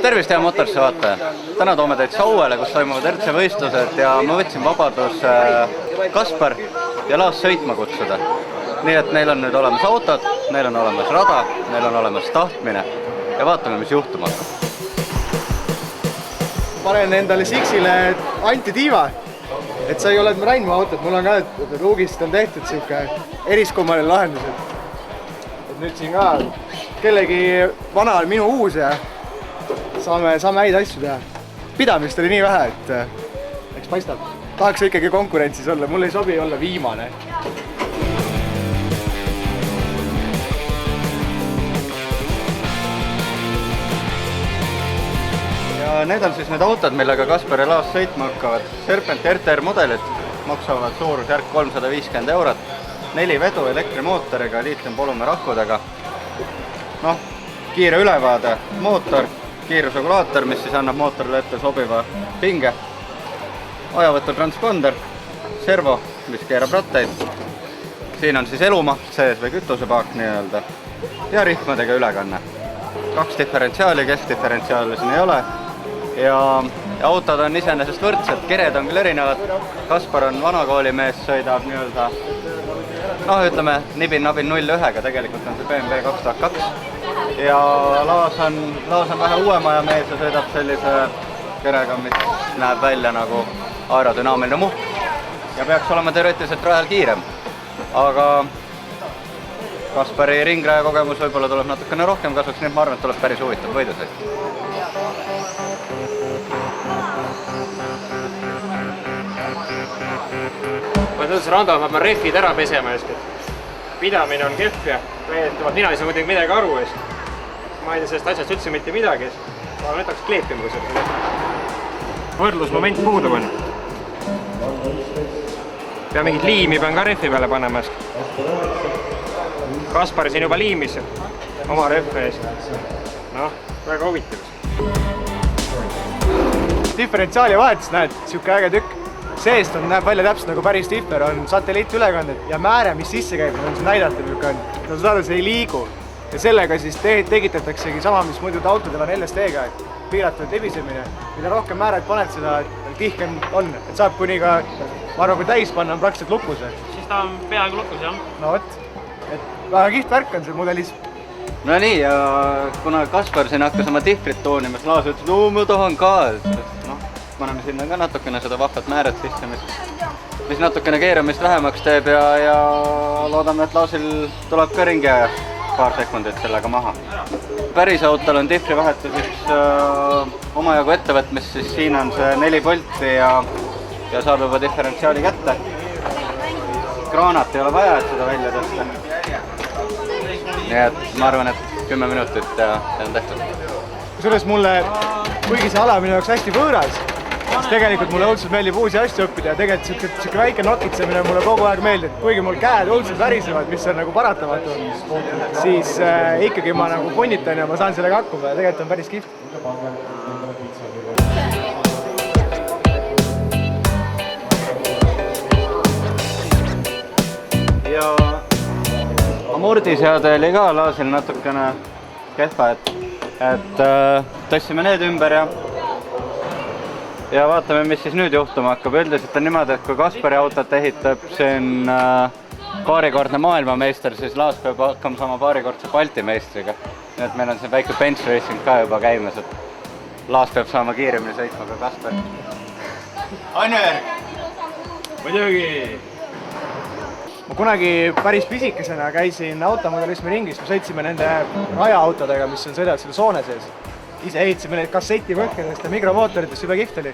Tervist, hea Motorisse vaataja! Täna toome teid Sauele, kus toimuvad RC võistlused ja ma võtsin vabaduse Kaspar ja Laas sõitma kutsuda. Nii et neil on nüüd olemas autod, neil on olemas rada, neil on olemas tahtmine ja vaatame, mis juhtuma hakkab. Panen endale Sixile antitiiva, et sa ei ole Rainmaa autot, mul on ka, et ruugist on tehtud siuke eriskummaline lahendus. Et nüüd siin ka kellegi vana on minu uus ja saame häid asju teha. Pidamist oli nii vähe, et eks paistab. Tahaks ikkagi konkurentsis olla, mul ei sobi olla viimane. Ja need on siis need autod, millega Kaspar ja Laas sõitma hakkavad. Serpent RTR mudelid maksavad suurusjärk 350 €. 4 vedu elektrimootoriga, liitiumpolümeer akudega. Noh, kiire ülevaade, mootor, kiirusregulaator, mis siis annab mootorile ette sobiva pinge. Ajavõtutransponder, servo, mis keerab rattaid. Siin on siis elumaht sees või kütusepaak nii-öelda. Ja rihmadega ülekanne. 2 diferentsiaali, keskdiferentsiaali siin ei ole. Ja autod on iseenesest võrdsed, kered on küll erinevad. Kaspar on vanakoolimees, sõidab nii-öelda, ütleme, nibin-nabin 01-ga, tegelikult on see BMW 2002. Ja Laas on vähe uuemaja mees ja sõidab sellise kerega, mis näeb välja nagu aerodünaamiline muhk. Ja peaks olema teoreetiliselt rajal kiirem. Aga Kaspari ringraja kogemus võib-olla tuleb natukene rohkem kasuks, nii et ma arvan, et tuleb päris huvitav võidusõit. Ma tõusin randa, ma pean rehvid ära pesema eeskätt. Pidamine on kehv ja mina ei saa muidugi midagi aru ees. Ma ei tea sellest asjast üldse mitte midagi. Ma võtaks kleepima, kui seda. Võrdlusmoment puudub on. Pea mingit liimi pean ka rehvi peale panema. Kaspar siin juba liimis oma rehve ees. Väga huvitav. Diferentsiaali vahetus näed, siuke äge tükk. Seest näeb välja täpselt nagu päris differ, on satelliitülekanded ja määre, mis sisse käib, on see näidatud, no saada see ei liigu. Ja sellega siis tegitataksegi sama, mis muidu autodel on LSD-ga, et piiratud libisemine. Mida rohkem määraid paned, seda tihkem on. Et saab kuni ka, ma arvan, kui täis panna, on praktiliselt lukus. Siis ta on peaaegu lukus, jah. No võt, et väga kiht värk on see mudelis. No nii, ja kuna Kaspar siin hakkas oma diffrit toonima, siis Laas ütles, no ma tahan ka. Paneme sinna ka natukene seda vahvat määret sisse, mis natukene keeramist vähemaks teeb ja loodame, et Laasil tuleb ka ringi paar sekundit sellega maha. Päris autol on diffri vahetuseks omajagu ettevõtmist, siis siin on see 4 volti ja saab juba diferentsiaali kätte. Kraanat ei ole vaja, et seda välja tõsta. Nii et ma arvan, et 10 minutit ja on tehtud. Kusjuures mulle, kuigi see ala minu jaoks hästi võõras, siis tegelikult mulle õudselt meeldib uusi asju õppida ja tegelikult siuke väike nokitsemine mulle kogu aeg meeldib. Kuigi mul käed õudselt värisevad, mis on nagu paratamatu, siis ikkagi ma nagu punnitan ja ma saan sellega hakkuma ja tegelikult on päris kihvt. Ja amordiseade oli ka Laasil natukene kehva, et tõstsime need ümber ja vaatame, mis siis nüüd juhtuma hakkab. Üldiselt on niimoodi, et kui Kaspari autot ehitab siin paarikordne maailmameister, siis Laas peab hakkama sama paarikordse Balti meistriga. Nii et meil on siin väike bench racing ka juba käimas, et Laas peab saama kiiremini sõitma ka Kaspar. Ainer! Muidugi! Ma kunagi päris pisikesena käisin automodelismi ringis, me sõitsime nende rajaautodega, mis on sõidavad selle soone sees. Ise ehitasime neid kassetipõhkedest ja mikromootoritest, juba kihvt oli.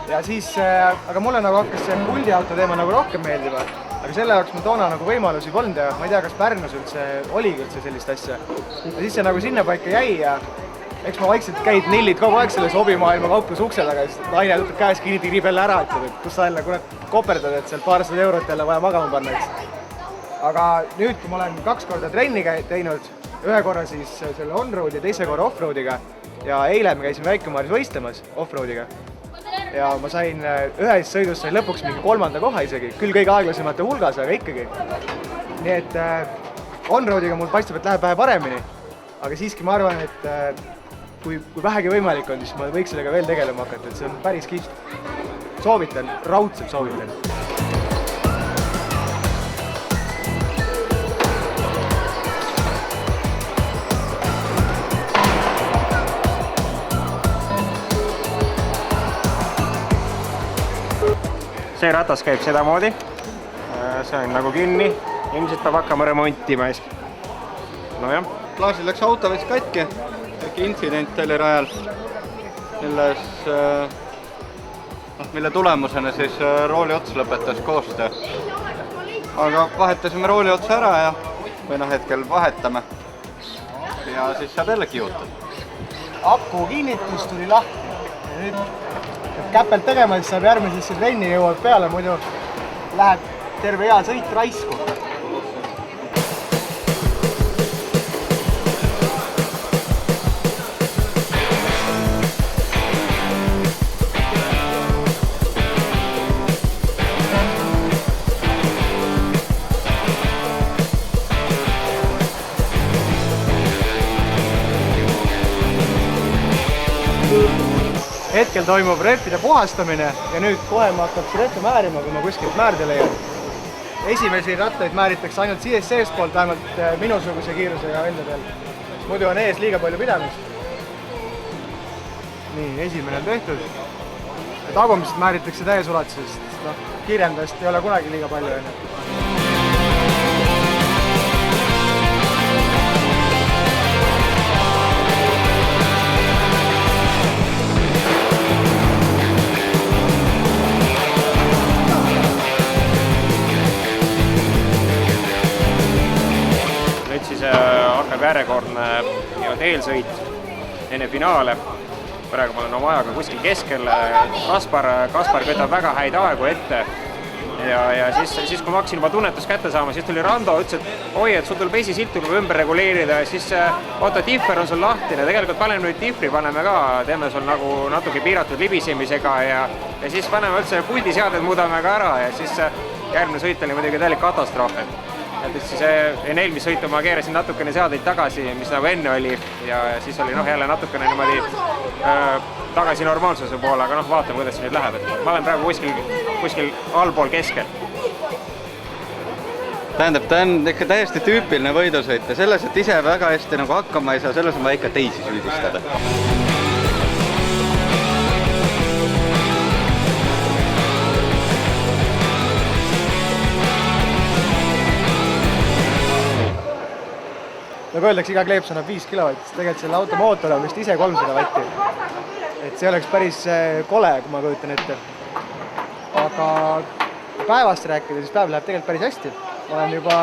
Ja siis, aga mulle nagu hakkas see puldiauto teema nagu rohkem meeldiva. Aga selle jaoks mul toona nagu võimalusi polnud ja ma ei tea, kas Pärnus üldse oligi üldse sellist asja. Ja siis see nagu sinna paika jäi ja eks ma vaikselt käid nillid kogu aeg selles hobimaailma kaupluse ukse taga, siis naine võtab käes kinni jälle ära, ütleb, et kus sa jälle koperdad, et seal paarsada eurot jälle vaja magama panna. Aga nüüd, kui ma olen 2 korda trenni teinud, ühe korra siis selle on-road ja teise korra off-roadiga ja eile me käisime Väike-Maaris võistlemas off-roadiga ja ma sain ühes sõidus sain lõpuks mingi 3. koha isegi, küll kõige aeglasemate hulgas, aga ikkagi. Nii et on-roadiga mul paistab, et läheb vähe paremini, aga siiski ma arvan, et kui vähegi võimalik on, siis ma võiks sellega veel tegelema hakata, et see on päris kihvt. Soovitan, raudselt soovitan. See ratas käib sedamoodi. See on nagu kinni. Ilmselt peab hakkama remontima. No jah. Klaasil läks auto veits katki. Äkki intsident oli rajal. Mille tulemusena siis rooli ots lõpetas koostöö. Aga vahetasime rooli otsa ära ja hetkel vahetame. Ja siis saab jälle kiutada. Aku kinnitus tuli lahti. Ja nüüd käpelt tegema, siis saab järgmisesse trenni jõuab peale, muidu läheb terve hea sõit raisku. Hetkel toimub rehvide puhastamine ja nüüd kohe ma hakkab rehve määrima, kui ma kuskilt määrde leian. Esimesi rattaid määritakse ainult seestpoolt, vähemalt minusuguse kiirusega vendadel. Muidu on ees liiga palju pidamist. Nii, esimene on tehtud. Tagumised määritakse täies ulatuses, kiirendast ei ole kunagi liiga palju enne. Hakkab järjekordne eelsõit enne finaale. Praegu ma olen oma ajaga kuskil keskel. Kaspar võtab väga häid aegu ette. Ja siis kui ma hakkasin juba tunnetust kätte saama, siis tuli Rando, ütles, et oi, et sul tuleb esisilt tuleb ümber reguleerida ja siis oota, differ on sul lahtine. Tegelikult paneme nüüd diffri, paneme ka, teeme sul nagu natuke piiratud libisemisega ja siis paneme üldse puldiseaded muudame ka ära ja siis järgmine sõit oli muidugi täielik katastroof. Et siis enne eelmist sõitu ma keerasin natukene seadeid tagasi, mis nagu enne oli ja siis oli jälle natukene niimoodi tagasi normaalsuse poole, aga vaatame, kuidas see nüüd läheb. Ma olen praegu kuskil allpool keskel. Tähendab, ta on ikka täiesti tüüpiline võidusõit ja selles, et ise väga hästi nagu hakkama ei saa, selles on vaja ikka teisi süüdistada. Nagu öeldakse, iga kleeps annab 5 kilovatt, siis tegelikult selle auto mootor on vist ise 300 vatti. Et see oleks päris kole, kui ma kujutan ette. Aga päevast rääkida, siis päev läheb tegelikult päris hästi. Ma olen juba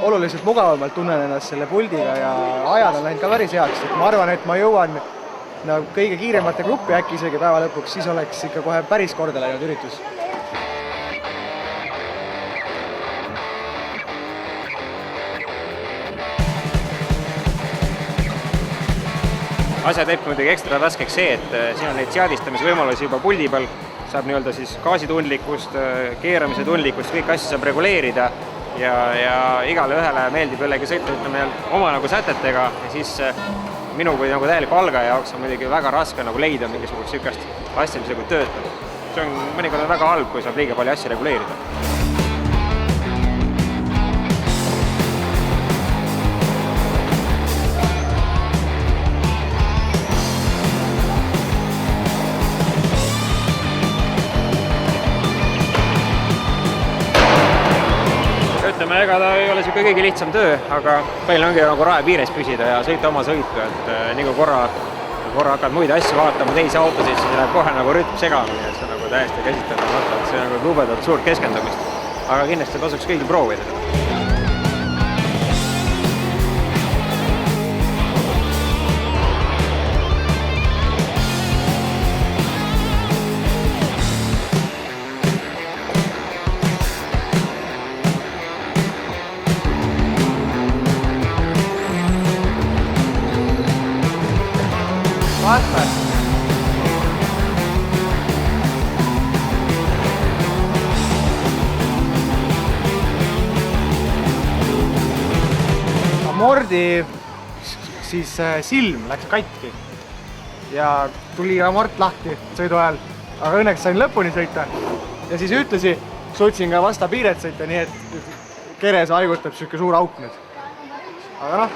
oluliselt mugavamalt tunnen ennast selle puldiga ja ajad on läinud ka päris heaks. Et ma arvan, et ma jõuan kõige kiiremate gruppi äkki isegi päeva lõpuks, siis oleks ikka kohe päris korda läinud üritus. Asja teeb muidugi ekstra raskeks see, et siin on neid seadistamisvõimalusi juba puldi peal, saab nii-öelda siis gaasitundlikkust, keeramise tundlikkust, kõik asja saab reguleerida ja igale ühele meeldib jällegi sõita oma nagu sätetega ja siis minu kui nagu täieliku algaja jaoks on muidugi väga raske nagu leida mingisugust sükast asja, mis nagu töötab. See on mõnikord väga halb, kui saab liiga palju asja reguleerida. Ega ta ei ole siuke kõige lihtsam töö, aga meil ongi nagu rae piires püsida ja sõita oma sõitu, et nii kui korra hakkad muid asju vaatama, teisi autosid, siis läheb kohe nagu rütm segamini, et see on nagu täiesti käsitamata, et see on nagu jubedalt suurt keskendumist. Aga kindlasti tasuks kõigil proovida. Mordi siis silm läks katki ja tuli ramort lahti sõidu ajal, aga õnneks sain lõpuni sõita. Ja siis ühtlasi suutsin ka vasta piiret sõita, nii et keres haigutab siuke suur auk nüüd. Aga noh,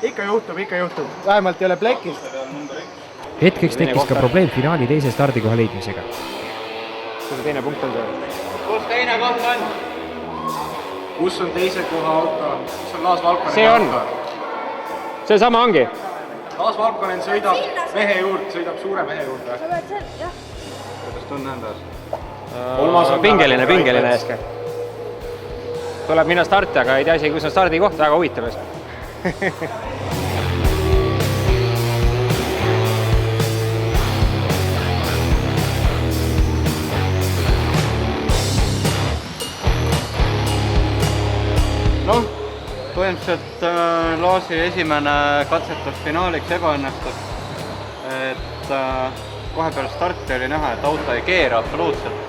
ikka juhtub. Vähemalt ei ole plekist. Hetkeks tekkis ka probleem finaali teise stardikoha leidmisega. Kus teine punkt on see? Kus teine koht on? Kus on teise koha auto? Kus on Laas Valkonen? See on. See sama ongi. Laas Valkonen sõidab mehe juurde, sõidab suure mehe juurde. Kuidas tunne on taas? Pingeline äske. Tuleb minna starti, aga ei tea isegi, kus on stardi koht, väga huvitav. Noh, põhimõtteliselt Laasi esimene katsetus finaaliks ebaõnnestus. Et kohe peale starti oli näha, et auto ei keera absoluutselt.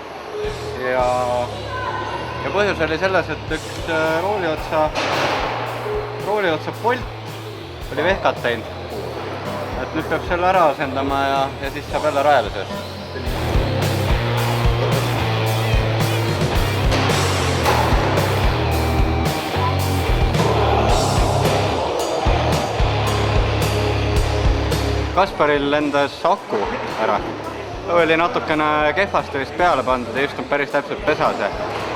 Ja põhjus oli selles, et üks rooliotsa Bolt oli vehkat teinud. Et nüüd peab selle ära asendama ja siis saab jälle rajale sees. Kasparil lendas aku ära. Oli natukene kehvasti vist peale pandud ja just on päris täpselt pesas ja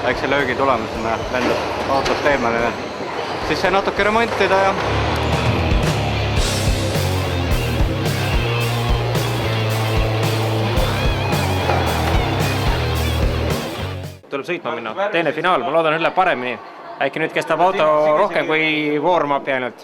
väikse löögi tulemusena lendas autost eemale. Siis sai natuke remontida ja tuleb sõitma minna. Teine finaal, ma loodan, üle paremini. Äkki nüüd kestab auto rohkem kui warm-up ainult.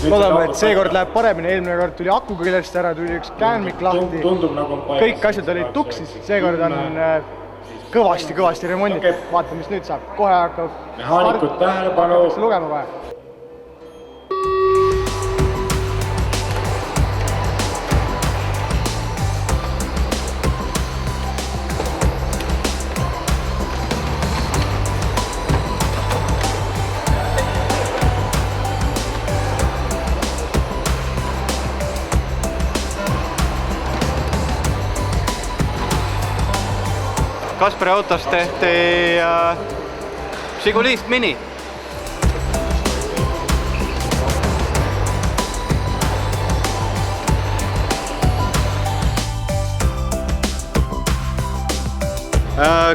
Loodame, et seekord läheb paremini, eelmine kord tuli aku küljest ära, tuli üks käänmik lahti. Kõik asjad olid tuksis, seekord on kõvasti remonditud. Vaata, mis nüüd saab. Kohe hakkab mehaanikud tähelepanu. Lugema vaja. Kaspari autost tehti Žigulist Mini.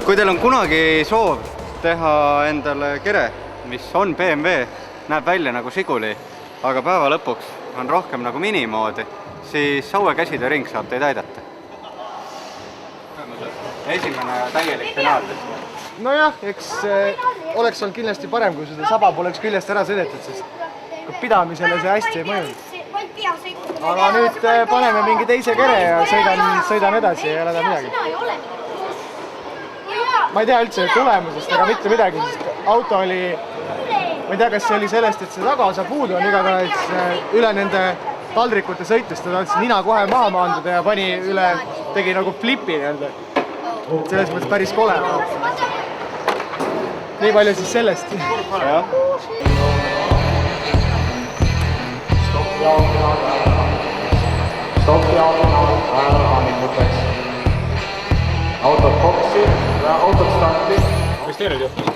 Kui teil on kunagi soov teha endale kere, mis on BMW, näeb välja nagu Žiguli, aga päeva lõpuks on rohkem nagu Mini moodi, siis Saue käsitööring saab teid aidata. Esimene täielik finaal. Nojah, eks oleks olnud kindlasti parem, kui seda saba poleks küljest ära sõidetud, sest pidamisele see hästi ei mõjunud. Aga nüüd paneme mingi teise kere ja sõidan edasi ja ei ole ta midagi. Ma ei tea üldse tulemusest, aga mitte midagi, sest auto oli, ma ei tea, kas see oli sellest, et see tagaosa puudu on igatahes üle nende taldrikute sõitust, ta tahtis nina kohe maha maanduda ja pani üle, tegi nagu flipi nii-öelda. Selles mõttes päris kole. Nii palju siis sellest. Autod boksi ja autod starti. Mis teil oli juhtus?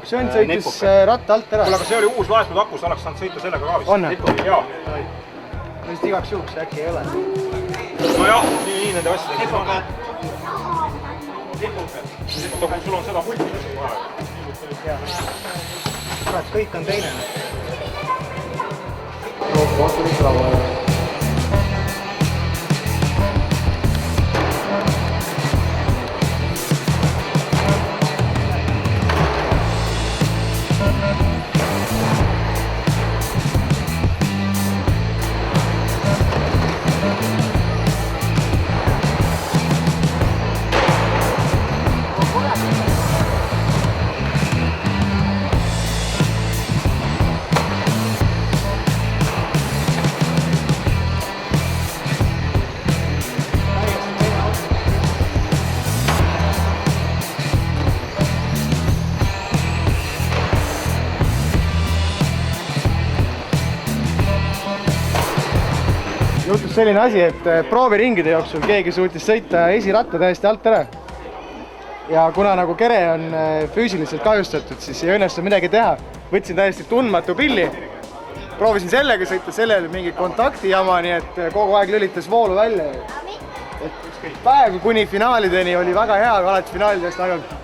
Üks õnd sõitis ratta alt ära. Aga see oli uus laesnud akus, oleks saanud sõita sellega ka vist. On? Jaa. Vist igaks juhuks äkki ei ole. No jah, nii nende asjadega. Nipukad. Kui sul on seda pulti vaja. Kurat, kõik on teine. Kohtulik rahu. juhtus selline asi, et prooviringide jooksul keegi suutis sõita esiratta täiesti alt ära. Ja kuna nagu kere on füüsiliselt kahjustatud, siis ei õnnestu midagi teha. Võtsin täiesti tundmatu pilli, proovisin sellega sõita, sellele mingi kontaktijama, nii et kogu aeg lülitas voolu välja. Et päevu kuni finaalideni oli väga hea, aga alati finaalidest ainult.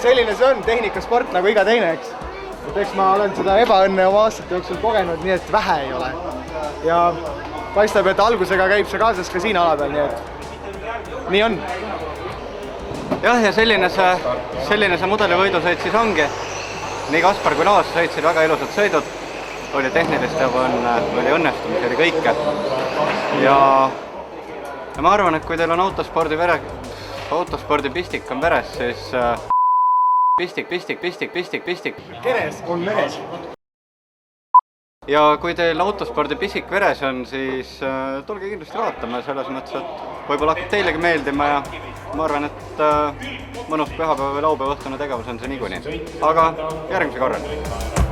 Selline see on tehnikasport nagu iga teine, eks. Et eks ma olen seda ebaõnne oma aastate jooksul kogenud, nii et vähe ei ole. Ja paistab, et algusega käib see kaasas ka siin ala peal, nii et nii on. Jah, ja selline see mudelivõidusõit siis ongi. Nii Kaspar kui Laas sõitsid väga ilusad sõidud. Oli tehnilist ja oli õnnestumisi, oli kõike. Ja ma arvan, et kui teil on autospordi pistik on veres, siis pistik. Keres on meres. Ja kui teil autospordi pisik veres on, siis tulge kindlasti vaatama selles mõttes, et võib-olla hakkab teilegi meeldima ja ma arvan, et mõnus pühapäeva või laupäeva õhtune tegevus on see niikuinii. Aga järgmise korral.